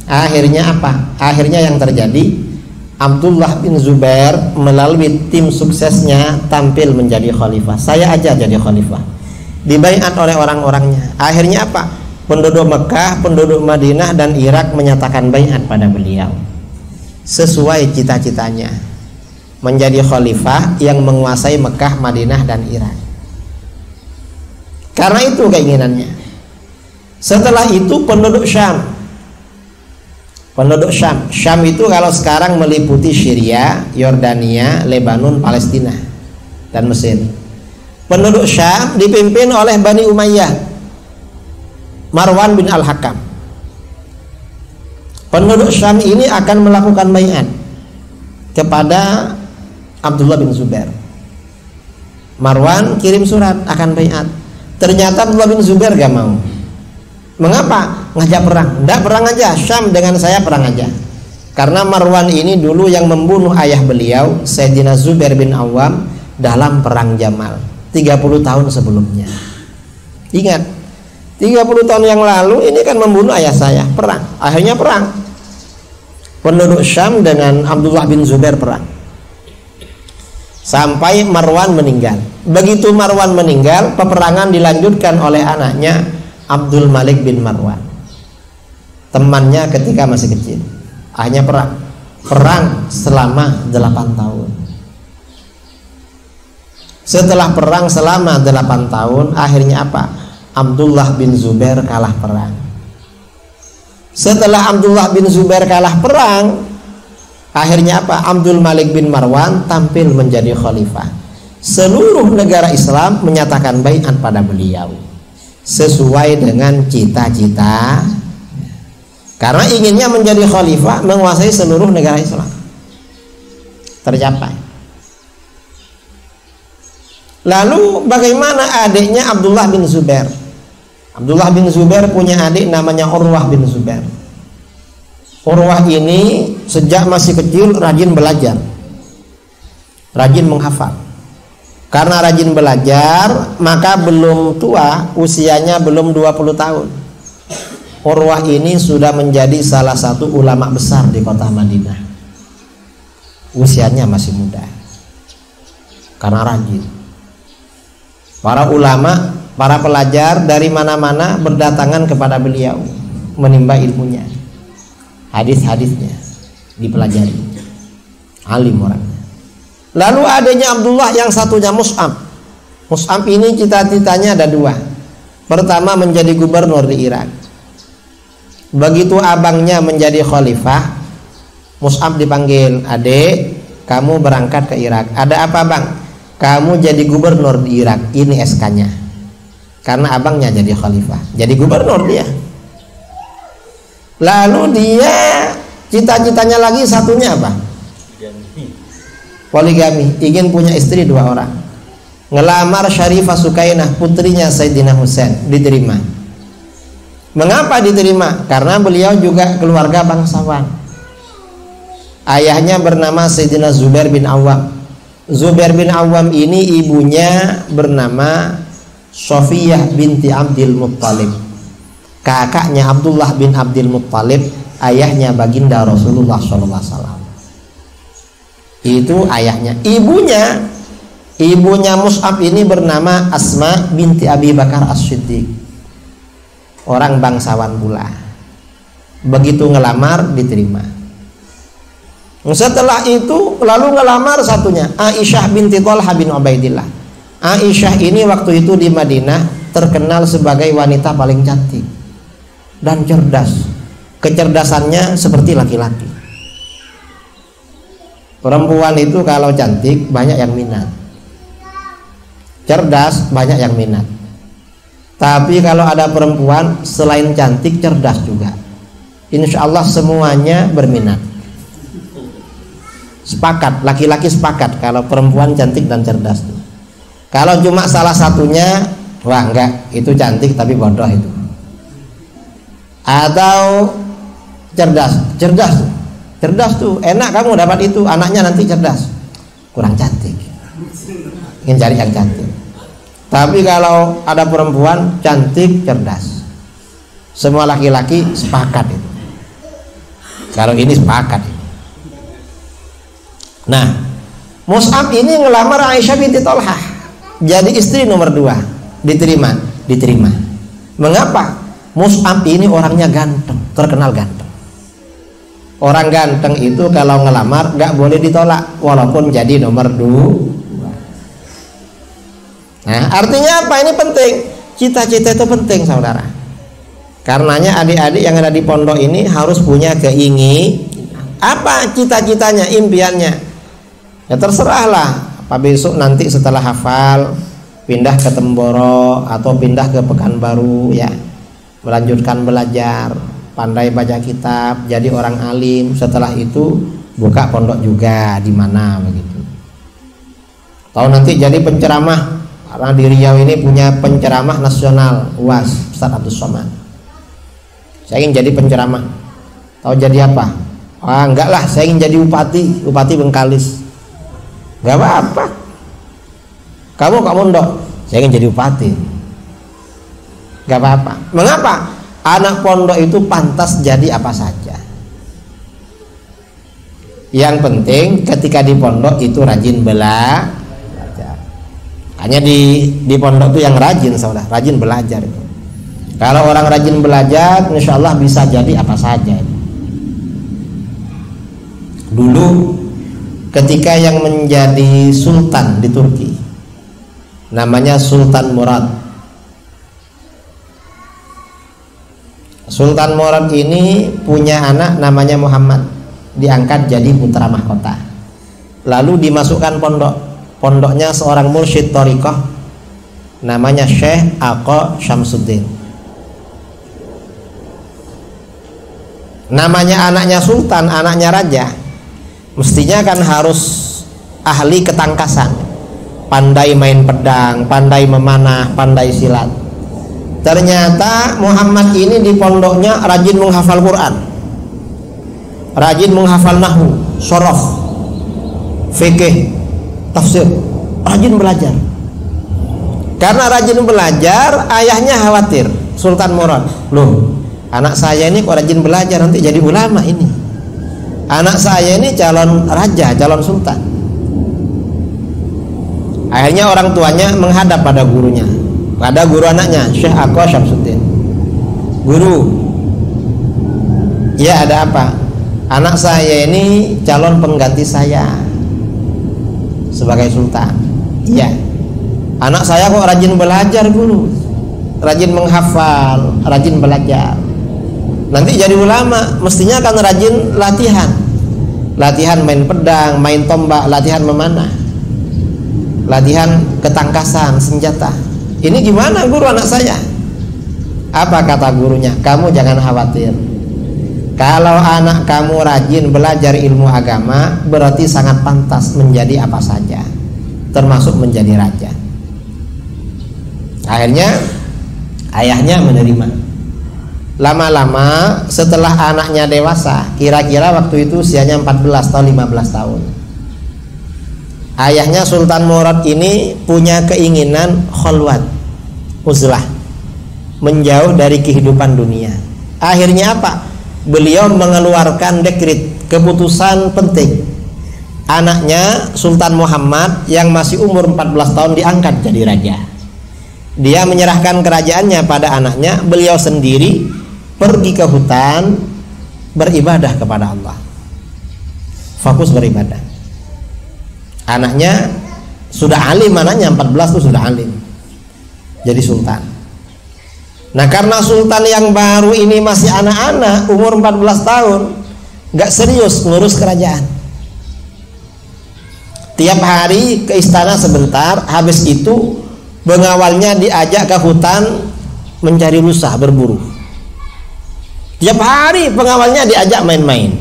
Akhirnya apa? Akhirnya yang terjadi, Abdullah bin Zubair melalui tim suksesnya tampil menjadi khalifah. Saya aja jadi khalifah, dibaiat oleh orang-orangnya. Akhirnya apa? Penduduk Mekah, penduduk Madinah dan Irak menyatakan baiat pada beliau sesuai cita-citanya, menjadi khalifah yang menguasai Mekah, Madinah dan Irak. Karena itu keinginannya. Setelah itu penduduk Syam itu kalau sekarang meliputi Syria, Yordania, Lebanon, Palestina dan Mesir. Penduduk Syam dipimpin oleh Bani Umayyah, Marwan bin Al-Hakam. Penduduk Syam ini akan melakukan baiat kepada Abdullah bin Zubair. Marwan kirim surat akan baiat. Ternyata Abdullah bin Zubair gak mau. Mengapa? Ngajak perang. Nggak, perang aja, Syam dengan saya perang aja. Karena Marwan ini dulu yang membunuh ayah beliau, Sayyidina Zubair bin Awam, dalam perang Jamal 30 tahun sebelumnya. Ingat, 30 tahun yang lalu ini kan membunuh ayah saya, perang. Akhirnya perang. Penduduk Syam dengan Abdullah bin Zubair perang. Sampai Marwan meninggal. Begitu Marwan meninggal, peperangan dilanjutkan oleh anaknya Abdul Malik bin Marwan, temannya ketika masih kecil. Akhirnya perang selama 8 tahun. Setelah perang selama 8 tahun, akhirnya apa? Abdullah bin Zubair kalah perang. Setelah Abdullah bin Zubair kalah perang, akhirnya apa? Abdul Malik bin Marwan tampil menjadi khalifah. Seluruh negara Islam menyatakan baiat pada beliau sesuai dengan cita-cita, karena inginnya menjadi khalifah, menguasai seluruh negara Islam. Tercapai. Lalu bagaimana adiknya Abdullah bin Zubair? Abdullah bin Zubair punya adik namanya Urwah bin Zubair. Urwah ini sejak masih kecil rajin belajar, rajin menghafal. Karena rajin belajar, maka belum tua, usianya belum 20 tahun. Urwah ini sudah menjadi salah satu ulama besar di kota Madinah. Usianya masih muda. Karena rajin. Para ulama, para pelajar dari mana-mana berdatangan kepada beliau, menimba ilmunya, hadis-hadisnya dipelajari. Alim orangnya. Lalu adanya Abdullah yang satunya Mus'ab. Mus'ab ini cita-citanya ada 2. Pertama menjadi gubernur di Irak. Begitu abangnya menjadi khalifah, Mus'ab dipanggil, "Adik, kamu berangkat ke Irak." "Ada apa, Bang?" "Kamu jadi gubernur di Irak, ini SK-nya." Karena abangnya jadi khalifah, jadi gubernur dia. Lalu dia cita-citanya lagi satunya apa? Poligami, ingin punya istri 2 orang. Ngelamar Syarifah Sukainah, putrinya Sayyidina Husain, diterima. Mengapa diterima? Karena beliau juga keluarga bangsawan. Ayahnya bernama Sayyidina Zubair bin Awam. Zubair bin Awam ini ibunya bernama Sofiyah binti Abdul Muttalib. Kakaknya Abdullah bin Abdul Muttalib, ayahnya baginda Rasulullah SAW. Itu ayahnya. Ibunya Mus'ab ini bernama Asma binti Abi Bakar As-Siddiq, orang bangsawan pula. Begitu ngelamar diterima. Setelah itu lalu ngelamar satunya, Aisyah binti Thalhah bin Ubaidillah. Aisyah ini waktu itu di Madinah terkenal sebagai wanita paling cantik dan cerdas. Kecerdasannya seperti laki-laki. Perempuan itu kalau cantik banyak yang minat, cerdas banyak yang minat. Tapi kalau ada perempuan selain cantik cerdas juga, insya Allah semuanya berminat. Sepakat, laki-laki sepakat kalau perempuan cantik dan cerdas. Kalau cuma salah satunya, wah enggak, itu cantik tapi bodoh itu. Atau cerdas tuh enak, kamu dapat itu, anaknya nanti cerdas, kurang cantik, ingin cari yang cantik. Tapi kalau ada perempuan cantik cerdas, semua laki-laki sepakat itu. Kalau ini sepakat. Nah, Mus'ab ini ngelamar Aisyah binti Thalhah jadi istri nomor 2. Diterima. Mengapa? Mus'ab ini orangnya ganteng, terkenal ganteng. Orang ganteng itu kalau ngelamar gak boleh ditolak walaupun jadi nomor 2. Nah, artinya apa? Ini penting. Cita-cita itu penting, saudara. Karenanya adik-adik yang ada di pondok ini harus punya keinginan. Apa cita-citanya, impiannya? Ya terserahlah. Apa besok nanti setelah hafal pindah ke Temboro atau pindah ke Pekanbaru ya, melanjutkan belajar, pandai baca kitab, jadi orang alim. Setelah itu buka pondok juga di mana begitu. Tahu nanti jadi penceramah, karena di Riau ini punya penceramah nasional UAS, Ustaz Abdul Somad. Saya ingin jadi penceramah. Tahu jadi apa? Enggak lah, saya ingin jadi Bupati Bengkalis. Gak apa-apa. Kamu mondok, saya ingin jadi bupati. Gak apa-apa. Mengapa? Anak pondok itu pantas jadi apa saja. Yang penting ketika di pondok itu rajin belajar. Hanya di pondok itu yang rajin, saudara, rajin belajar itu. Kalau orang rajin belajar, insya Allah bisa jadi apa saja. Dulu ketika yang menjadi sultan di Turki namanya Sultan Murad. Sultan Murad ini punya anak namanya Muhammad, diangkat jadi putra mahkota. Lalu dimasukkan pondoknya seorang mursyid thariqah namanya Syekh Aqo Syamsuddin. Namanya anaknya sultan, anaknya raja, mestinya kan harus ahli ketangkasan, pandai main pedang, pandai memanah, pandai silat. Ternyata Muhammad ini di pondoknya rajin menghafal Quran, rajin menghafal nahwu, shorof, fikih, tafsir, rajin belajar. Karena rajin belajar, ayahnya khawatir, Sultan Murad, loh anak saya ini kok rajin belajar, nanti jadi ulama ini. Anak saya ini calon raja, calon sultan. Akhirnya orang tuanya menghadap pada gurunya, pada guru anaknya, Syekh Aqo Syamsuddin. Guru, ya ada apa? Anak saya ini calon pengganti saya sebagai sultan. Iya. Anak saya kok rajin belajar, guru, rajin menghafal, rajin belajar. Nanti jadi ulama, mestinya kan rajin latihan main pedang, main tombak, latihan memanah, latihan ketangkasan, senjata. Ini gimana guru anak saya? Apa kata gurunya? Kamu jangan khawatir. Kalau anak kamu rajin belajar ilmu agama, berarti sangat pantas menjadi apa saja, termasuk menjadi raja. Akhirnya ayahnya menerima. Lama-lama setelah anaknya dewasa, kira-kira waktu itu usianya 14 atau 15 tahun, ayahnya Sultan Murad ini punya keinginan khalwat, uzlah, menjauh dari kehidupan dunia. Akhirnya apa? Beliau mengeluarkan dekret, keputusan penting. Anaknya Sultan Muhammad yang masih umur 14 tahun diangkat jadi raja. Dia menyerahkan kerajaannya pada anaknya, beliau sendiri pergi ke hutan beribadah kepada Allah. fokus beribadah. Anaknya sudah alim, anaknya 14 tuh sudah alim, jadi sultan. Nah karena sultan yang baru ini masih anak-anak, umur 14 tahun, gak serius ngurus kerajaan. Tiap hari ke istana sebentar, habis itu pengawalnya diajak ke hutan mencari rusa, berburu. Tiap hari pengawalnya diajak main-main,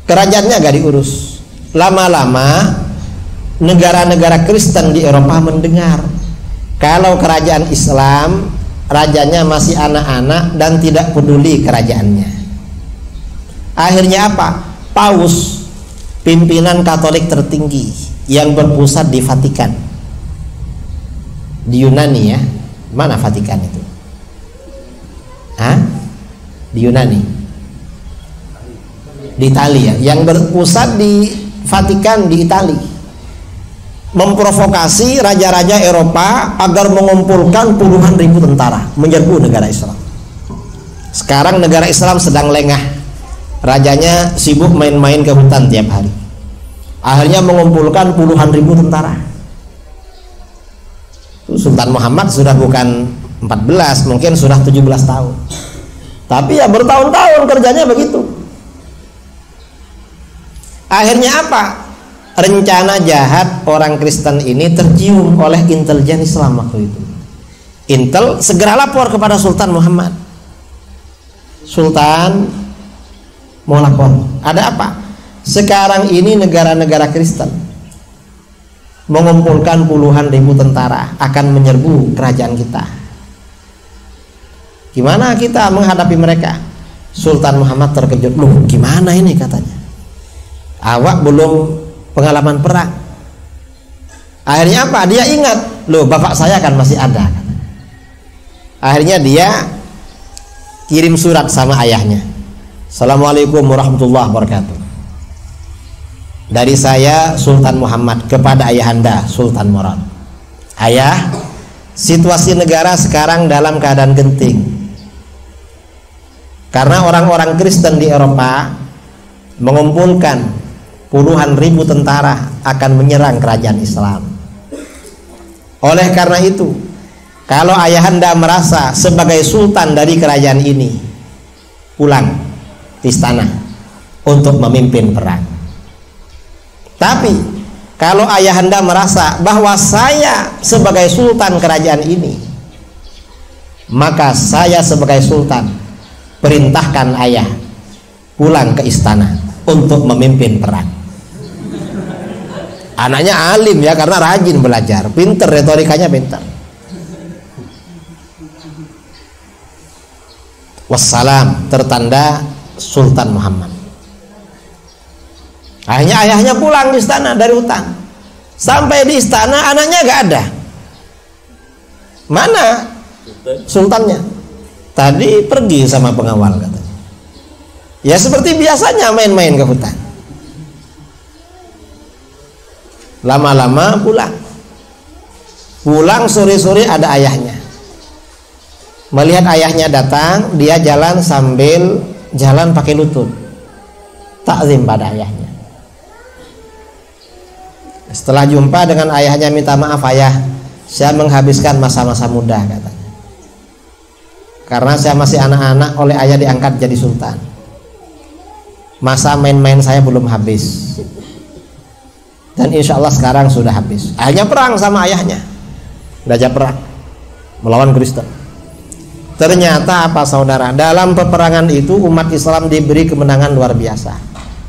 kerajaannya gak diurus. Lama-lama negara-negara Kristen di Eropa mendengar kalau kerajaan Islam rajanya masih anak-anak dan tidak peduli kerajaannya. Akhirnya apa? Paus, pimpinan Katolik tertinggi yang berpusat di Vatikan, di Yunani ya. Mana Vatikan itu? Hah? Di Yunani, di Italia. Yang berpusat di Vatikan di Italia, memprovokasi raja-raja Eropa agar mengumpulkan puluhan ribu tentara menyerbu negara Islam. Sekarang negara Islam sedang lengah, rajanya sibuk main-main ke hutan tiap hari. Akhirnya mengumpulkan puluhan ribu tentara. Sultan Muhammad sudah bukan 14, mungkin sudah 17 tahun. Tapi ya bertahun-tahun kerjanya begitu. Akhirnya apa? Rencana jahat orang Kristen ini tercium oleh intelijen Islam waktu itu. Intel segera lapor kepada Sultan Muhammad. Sultan mau lapor, ada apa? Sekarang ini negara-negara Kristen mengumpulkan puluhan ribu tentara akan menyerbu kerajaan kita. Gimana kita menghadapi mereka? Sultan Muhammad terkejut. Loh, gimana ini katanya? Awak belum pengalaman perang. Akhirnya apa? Dia ingat, loh bapak saya kan masih ada. Akhirnya dia kirim surat sama ayahnya. Assalamualaikum warahmatullahi wabarakatuh. Dari saya Sultan Muhammad kepada ayahanda Sultan Murad. Ayah, situasi negara sekarang dalam keadaan genting. Karena orang-orang Kristen di Eropa mengumpulkan puluhan ribu tentara akan menyerang kerajaan Islam. Oleh karena itu, kalau ayahanda merasa sebagai sultan dari kerajaan ini, pulang ke istana untuk memimpin perang. Tapi kalau ayahanda merasa bahwa saya sebagai sultan kerajaan ini, maka saya sebagai sultan perintahkan ayah pulang ke istana untuk memimpin perang. Anaknya alim ya, karena rajin belajar, pinter, retorikanya pinter. Wassalam, tertanda Sultan Muhammad. Akhirnya ayahnya pulang di istana dari hutan. Sampai di istana anaknya gak ada. Mana sultannya? Tadi pergi sama pengawal katanya. Ya seperti biasanya main-main ke hutan. Lama-lama pulang sore-sore ada ayahnya. Melihat ayahnya datang, dia jalan sambil jalan pakai lutut, takzim pada ayahnya. Setelah jumpa dengan ayahnya, minta maaf ayah, saya menghabiskan masa-masa muda katanya. Karena saya masih anak-anak, oleh ayah diangkat jadi sultan. Masa main-main saya belum habis. Dan insya Allah sekarang sudah habis. Akhirnya perang sama ayahnya, diajak perang melawan Kristen. Ternyata apa saudara? Dalam peperangan itu umat Islam diberi kemenangan luar biasa.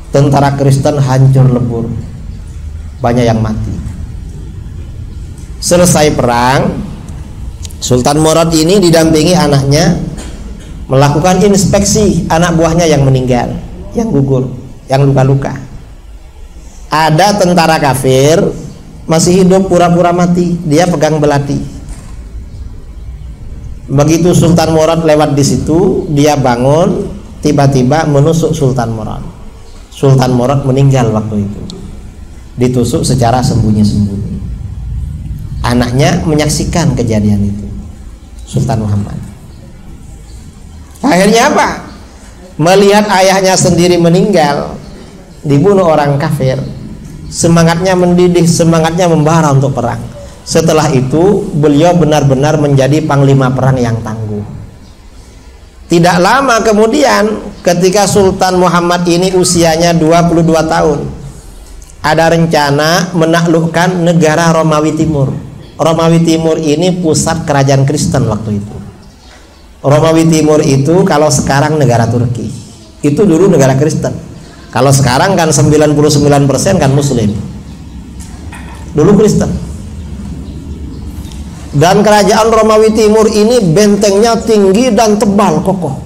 Tentara Kristen hancur lebur, banyak yang mati. Selesai perang, Sultan Murad ini didampingi anaknya melakukan inspeksi anak buahnya yang meninggal, yang gugur, yang luka-luka. Ada tentara kafir masih hidup pura-pura mati, dia pegang belati. Begitu Sultan Murad lewat di situ, dia bangun, tiba-tiba menusuk Sultan Murad. Sultan Murad meninggal waktu itu, ditusuk secara sembunyi-sembunyi. Anaknya menyaksikan kejadian itu, Sultan Muhammad. Akhirnya apa? Melihat ayahnya sendiri meninggal, dibunuh orang kafir, semangatnya mendidih, semangatnya membara untuk perang. Setelah itu beliau benar-benar menjadi panglima perang yang tangguh. Tidak lama kemudian ketika Sultan Muhammad ini usianya 22 tahun, ada rencana menaklukkan negara Romawi Timur. Romawi Timur ini pusat kerajaan Kristen waktu itu. Romawi Timur itu kalau sekarang negara Turki, itu dulu negara Kristen. Kalau sekarang kan 99% kan Muslim, dulu Kristen. Dan kerajaan Romawi Timur ini bentengnya tinggi dan tebal, kokoh,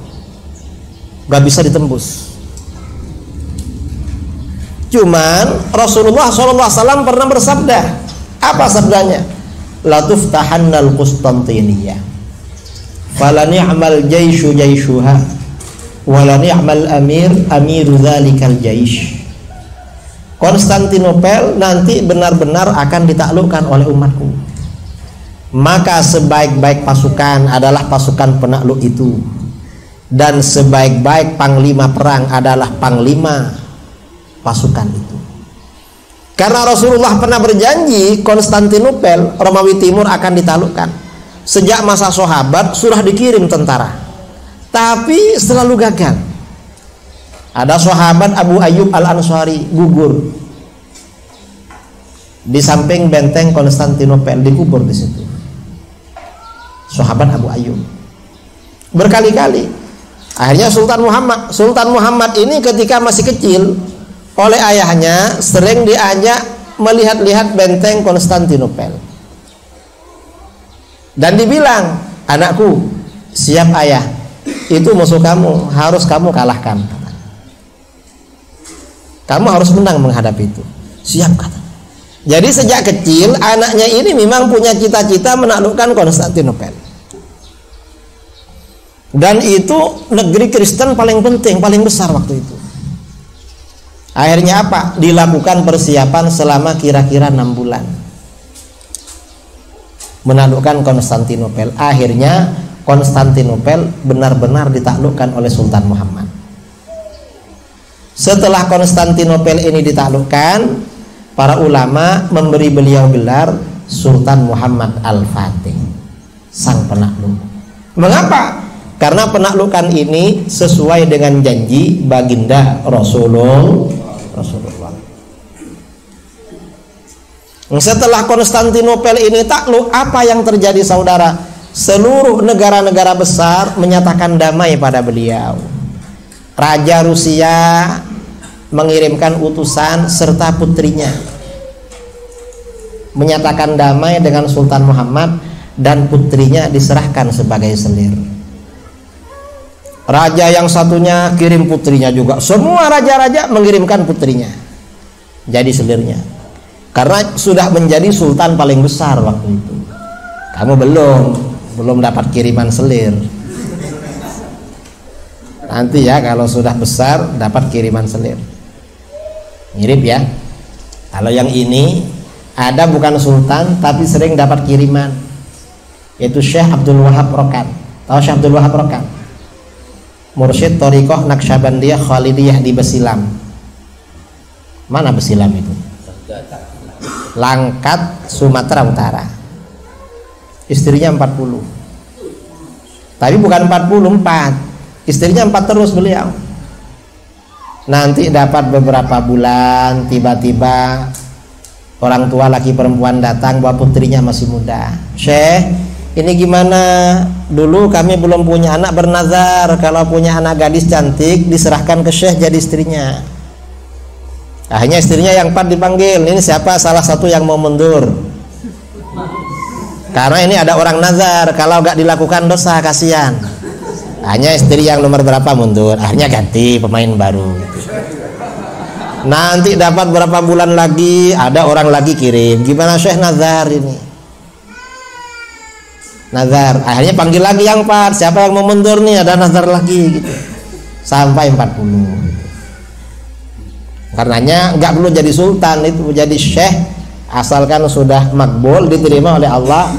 gak bisa ditembus. Cuman Rasulullah SAW pernah bersabda, apa sabdanya? Latuftahanal Qustantiniyah, fala ni'mal jaishu jaishuha, wala ni'mal amiru dzalikal jaish. Konstantinopel nanti benar-benar akan ditaklukkan oleh umatku. Maka sebaik-baik pasukan adalah pasukan penakluk itu, dan sebaik-baik panglima perang adalah panglima pasukan itu. Karena Rasulullah pernah berjanji Konstantinopel, Romawi Timur akan ditaklukkan. Sejak masa sahabat sudah dikirim tentara, tapi selalu gagal. Ada sahabat Abu Ayyub Al-Ansari gugur di samping benteng Konstantinopel, dikubur di situ. Sahabat Abu Ayyub berkali-kali. Akhirnya Sultan Muhammad ini ketika masih kecil, oleh ayahnya sering diajak melihat-lihat benteng Konstantinopel, dan dibilang, anakku, siap ayah, itu musuh kamu, harus kamu kalahkan, kamu harus menang menghadapi itu, siap, kata. Jadi sejak kecil anaknya ini memang punya cita-cita menaklukkan Konstantinopel. Dan itu negeri Kristen paling penting, paling besar waktu itu. Akhirnya apa? Dilakukan persiapan selama kira-kira 6 bulan menaklukkan Konstantinopel. Akhirnya Konstantinopel benar-benar ditaklukkan oleh Sultan Muhammad. Setelah Konstantinopel ini ditaklukkan, para ulama memberi beliau gelar Sultan Muhammad Al-Fatih, sang penakluk. Mengapa? Karena penaklukan ini sesuai dengan janji baginda Rasulullah. Setelah Konstantinopel ini takluk, apa yang terjadi saudara? Seluruh negara-negara besar menyatakan damai pada beliau. Raja Rusia mengirimkan utusan serta putrinya menyatakan damai dengan Sultan Muhammad, dan putrinya diserahkan sebagai selir. Raja yang satunya kirim putrinya juga. Semua raja-raja mengirimkan putrinya jadi selirnya, karena sudah menjadi sultan paling besar waktu itu. Kamu belum dapat kiriman selir. Nanti ya kalau sudah besar dapat kiriman selir. Mirip ya. Kalau yang ini ada bukan sultan tapi sering dapat kiriman, yaitu Syekh Abdul Wahab Rokan. Tahu Syekh Abdul Wahab Rokan? Mursyid Thariqah Naqsyabandiyah Khalidiyah di Besilam. Mana Besilam itu? Langkat, Sumatera Utara. Istrinya 40. Tapi bukan 44. Istrinya 4 terus beliau. Nanti dapat beberapa bulan, tiba-tiba orang tua laki perempuan datang bawa putrinya masih muda. Syekh, ini gimana? Dulu kami belum punya anak, bernazar kalau punya anak gadis cantik diserahkan ke Syekh jadi istrinya. Akhirnya istrinya yang 4 dipanggil. Ini siapa? Salah satu yang mau mundur. Karena ini ada orang nazar, kalau gak dilakukan dosa, kasihan. Hanya istri yang nomor berapa mundur. Akhirnya ganti pemain baru. Nanti dapat berapa bulan lagi ada orang lagi kirim, gimana Syekh nazar ini? Nazar. Akhirnya panggil lagi yang 4. Siapa yang mau mundur nih? Ada nazar lagi gitu. Sampai 40. Karenanya nggak perlu jadi sultan, itu jadi syekh, asalkan sudah makbul, diterima oleh Allah,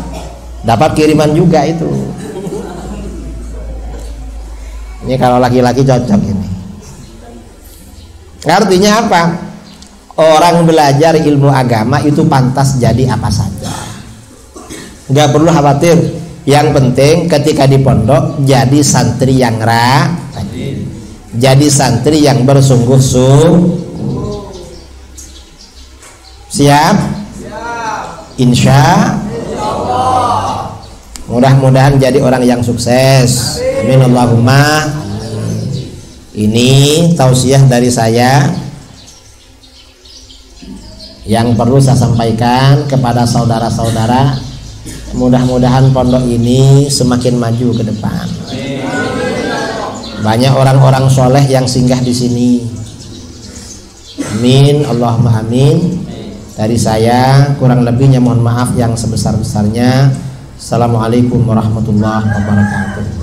dapat kiriman juga itu. Ini kalau laki-laki cocok ini. Artinya apa? Orang belajar ilmu agama itu pantas jadi apa saja, nggak perlu khawatir. Yang penting ketika di pondok jadi santri yang rajin, jadi santri yang bersungguh-sungguh. Siap? Insya Allah. Mudah-mudahan jadi orang yang sukses. Amin Allahumma. Ini tausiah dari saya yang perlu saya sampaikan kepada saudara-saudara. Mudah-mudahan pondok ini semakin maju ke depan. Banyak orang-orang soleh yang singgah di sini. Amin Allahumma amin. Dari saya kurang lebihnya mohon maaf yang sebesar-besarnya. Assalamualaikum warahmatullahi wabarakatuh.